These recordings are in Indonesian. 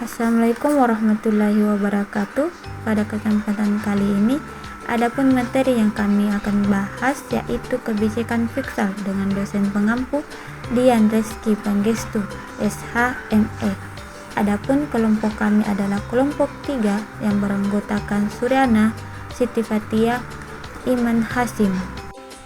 Assalamualaikum warahmatullahi wabarakatuh. Pada kesempatan kali ini, adapun materi yang kami akan bahas yaitu kebijakan fiskal dengan dosen pengampu Dian Reski Panggestu, SHME. Adapun kelompok kami adalah kelompok 3 yang beranggotakan Suryana, Siti Fatia, Iman Hasim.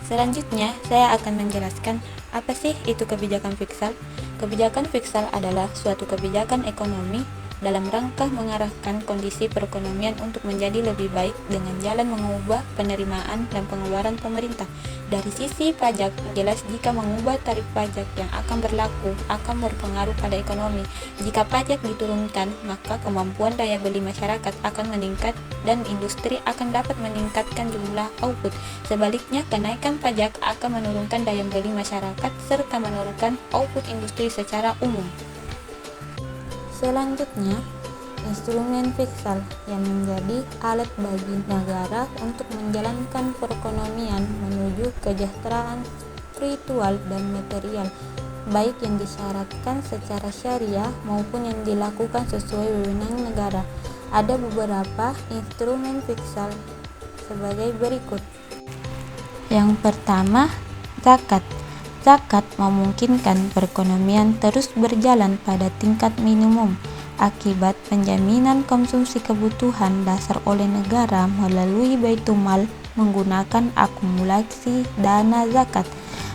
Selanjutnya, saya akan menjelaskan apa sih itu kebijakan fiskal. Kebijakan fiskal adalah suatu kebijakan ekonomi dalam rangka mengarahkan kondisi perekonomian untuk menjadi lebih baik dengan jalan mengubah penerimaan dan pengeluaran pemerintah. Dari sisi pajak, jelas jika mengubah tarif pajak yang akan berlaku akan berpengaruh pada ekonomi. Jika pajak diturunkan, maka kemampuan daya beli masyarakat akan meningkat dan industri akan dapat meningkatkan jumlah output. Sebaliknya, kenaikan pajak akan menurunkan daya beli masyarakat serta menurunkan output industri secara umum. Selanjutnya, instrumen fiskal yang menjadi alat bagi negara untuk menjalankan perekonomian menuju kesejahteraan spiritual dan material, baik yang disyaratkan secara syariah maupun yang dilakukan sesuai wewenang negara. Ada beberapa instrumen fiskal sebagai berikut. Yang pertama, zakat. Zakat memungkinkan perekonomian terus berjalan pada tingkat minimum akibat penjaminan konsumsi kebutuhan dasar oleh negara melalui Baitulmal menggunakan akumulasi dana zakat.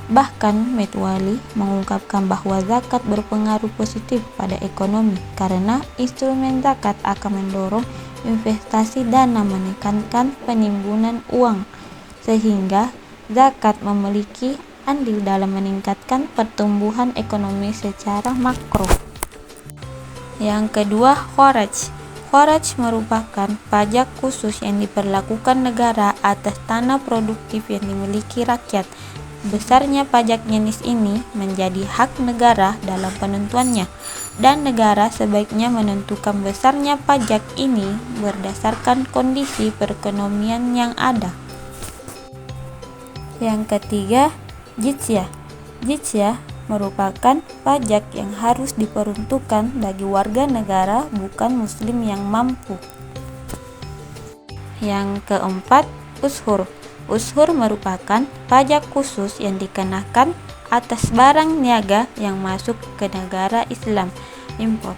Bahkan Metwali mengungkapkan bahwa zakat berpengaruh positif pada ekonomi karena instrumen zakat akan mendorong investasi dana menekankan penimbunan uang, sehingga zakat memiliki andil dalam meningkatkan pertumbuhan ekonomi secara makro. Yang kedua, kharaj. Kharaj merupakan pajak khusus yang diperlakukan negara atas tanah produktif yang dimiliki rakyat. Besarnya pajak jenis ini menjadi hak negara dalam penentuannya, dan negara sebaiknya menentukan besarnya pajak ini berdasarkan kondisi perekonomian yang ada. Yang ketiga, jizyah. Jizyah merupakan pajak yang harus diperuntukkan bagi warga negara bukan muslim yang mampu. Yang keempat, ushur. Ushur merupakan pajak khusus yang dikenakan atas barang niaga yang masuk ke negara Islam, impor.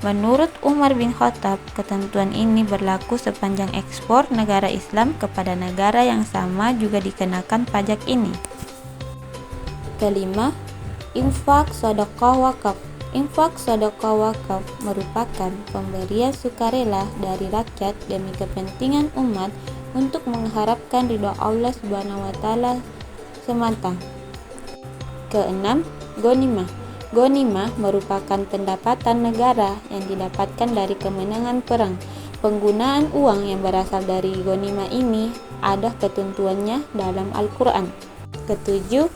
Menurut Umar bin Khattab, ketentuan ini berlaku sepanjang ekspor negara Islam kepada negara yang sama juga dikenakan pajak ini. Kelima, infak sedekah wakaf. Infak sedekah wakaf merupakan pemberian sukarela dari rakyat demi kepentingan umat untuk mengharapkan ridha Allah SWT semata. Keenam, ghanimah. Ghanimah merupakan pendapatan negara yang didapatkan dari kemenangan perang. Penggunaan uang yang berasal dari ghanimah ini ada ketentuannya dalam Al-Quran. Ketujuh,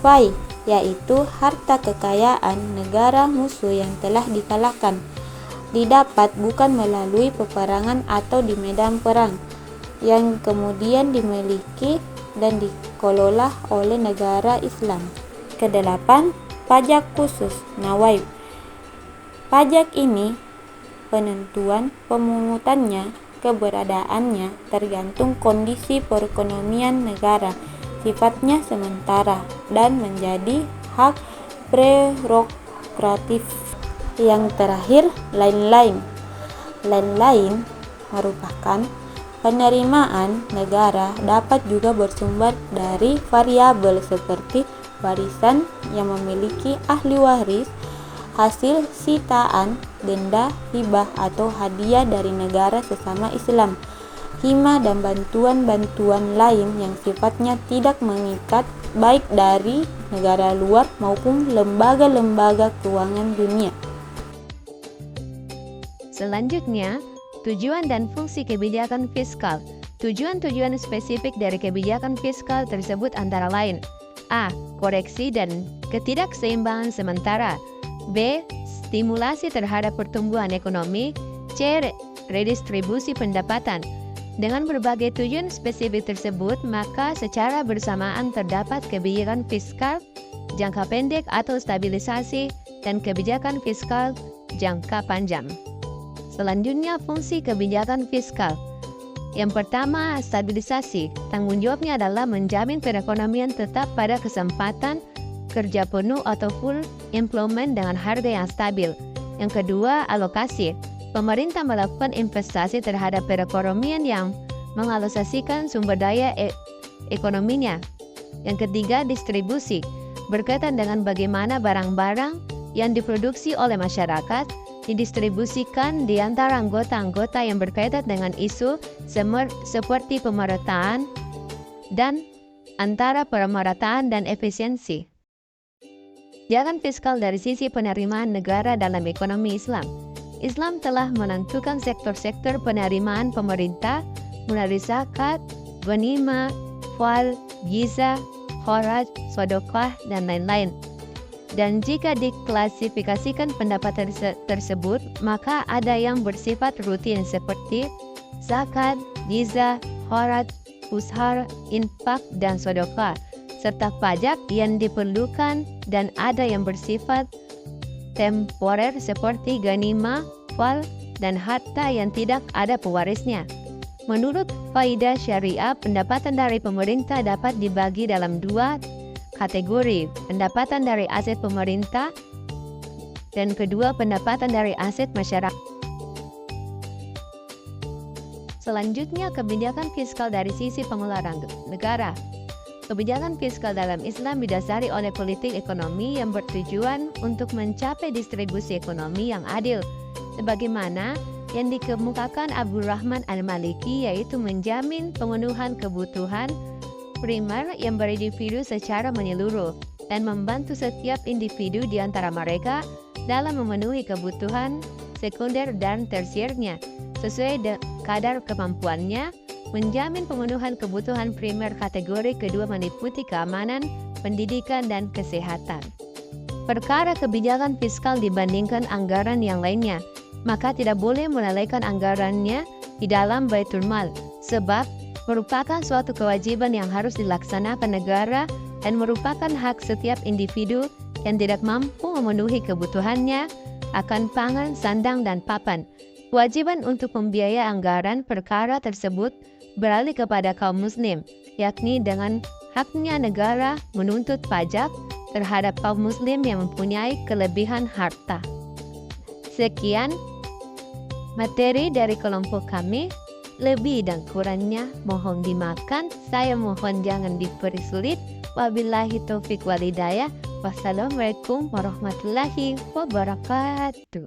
fai, yaitu harta kekayaan negara musuh yang telah dikalahkan, didapat bukan melalui peperangan atau di medan perang, yang kemudian dimiliki dan dikelola oleh negara Islam. Kedelapan, pajak khusus nawaib. Pajak ini penentuan pemungutannya, keberadaannya tergantung kondisi perekonomian negara. Sifatnya sementara dan menjadi hak prerogatif. Yang terakhir, lain-lain. Lain-lain merupakan penerimaan negara dapat juga bersumber dari variabel seperti warisan yang memiliki ahli waris, hasil sitaan, denda, hibah atau hadiah dari negara sesama Islam, hima dan bantuan-bantuan lain yang sifatnya tidak mengikat baik dari negara luar maupun lembaga-lembaga keuangan dunia. Selanjutnya, tujuan dan fungsi kebijakan fiskal. Tujuan-tujuan spesifik dari kebijakan fiskal tersebut antara lain: A. Koreksi dan ketidakseimbangan sementara. B. Stimulasi terhadap pertumbuhan ekonomi. C. Redistribusi pendapatan. Dengan berbagai tujuan spesifik tersebut, maka secara bersamaan terdapat kebijakan fiskal jangka pendek atau stabilisasi dan kebijakan fiskal jangka panjang. Selanjutnya, fungsi kebijakan fiskal. Yang pertama, stabilisasi. Tanggung jawabnya adalah menjamin perekonomian tetap pada kesempatan kerja penuh atau full employment dengan harga yang stabil. Yang kedua, alokasi. Pemerintah melakukan investasi terhadap perekonomian yang mengalokasikan sumber daya ekonominya. Yang ketiga, distribusi. Berkaitan dengan bagaimana barang-barang yang diproduksi oleh masyarakat didistribusikan di antara anggota-anggota yang berkaitan dengan isu seperti pemerataan dan antara pemerataan dan efisiensi. Kebijakan fiskal dari sisi penerimaan negara dalam ekonomi Islam. Islam telah menentukan sektor-sektor penerimaan pemerintah mulai dari zakat, ghanimah, fal, giza, kharaj, sedekah, dan lain-lain. Dan jika diklasifikasikan pendapatan tersebut, maka ada yang bersifat rutin seperti zakat, giza, kharaj, ushar, infak, dan sedekah, serta pajak yang diperlukan, dan ada yang bersifat temporer seperti ghanimah, fal, dan harta yang tidak ada pewarisnya. Menurut kaidah syariah, pendapatan dari pemerintah dapat dibagi dalam dua kategori, pendapatan dari aset pemerintah dan kedua pendapatan dari aset masyarakat. Selanjutnya, kebijakan fiskal dari sisi pengeluaran negara. Kebijakan fiskal dalam Islam didasari oleh politik ekonomi yang bertujuan untuk mencapai distribusi ekonomi yang adil, sebagaimana yang dikemukakan Abdurrahman Al-Maliki, yaitu menjamin pemenuhan kebutuhan primer yang berindividu secara menyeluruh dan membantu setiap individu di antara mereka dalam memenuhi kebutuhan sekunder dan tersiernya sesuai kadar kemampuannya, menjamin pemenuhan kebutuhan primer kategori kedua meliputi keamanan, pendidikan, dan kesehatan. Perkara kebijakan fiskal dibandingkan anggaran yang lainnya, maka tidak boleh melalaikan anggarannya di dalam Baitul Mal, sebab merupakan suatu kewajiban yang harus dilaksanakan negara dan merupakan hak setiap individu yang tidak mampu memenuhi kebutuhannya akan pangan, sandang, dan papan. Kewajiban untuk membiayai anggaran perkara tersebut beralih kepada kaum muslim, yakni dengan haknya negara menuntut pajak terhadap kaum muslim yang mempunyai kelebihan harta. Sekian materi dari kelompok kami. Lebih dan kurangnya mohon dimaafkan. Saya mohon jangan dipersulit. Wabillahi taufik wal hidayah. Wassalamualaikum warahmatullahi wabarakatuh.